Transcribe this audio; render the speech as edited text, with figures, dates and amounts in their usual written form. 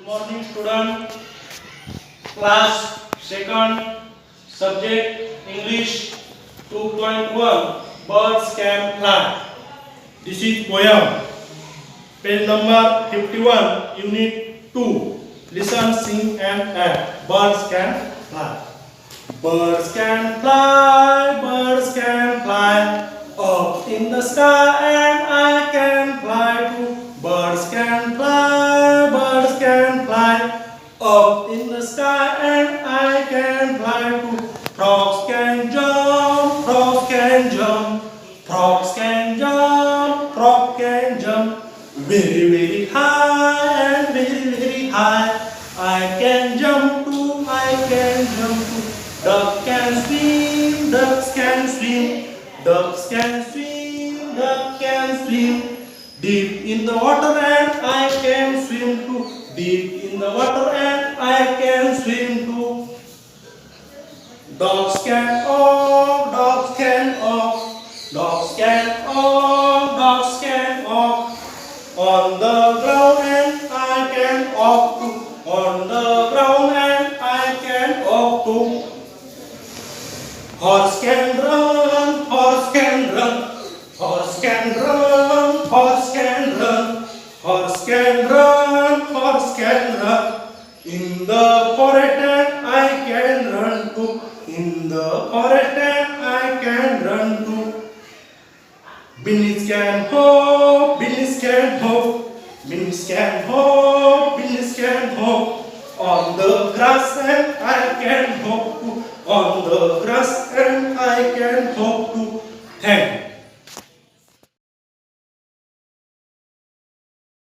morning student, class second, subject English 2.1, birds can fly. This is poem. Page number 51, unit 2. Listen, sing and act. Birds can fly. Birds can fly, birds can fly up in the sky, and I can fly too. Birds can fly, birds can fly up in the sky, and I can fly too. Frogs can jump, frogs can jump, frogs can jump, frogs can jump very, very high and very, very high. I can jump too, I can jump too. Ducks can swim, ducks can swim, ducks can swim, ducks can swim. Deep in the water and I can swim too. Deep in the water and I can swim too. Dogs can walk, dogs can walk, dogs can walk, dogs can walk. On the ground and I can walk too. On the ground and I can walk too. Horse can run, horse can run, horse can run, horse can run, horse can run, horse can run. In the forest and I can run too. In the forest and I can run too. Bees can hop, bees can hop, bees can hop, bees can hop. On the grass and I can hop too. On the grass and I can hop too. Thank you.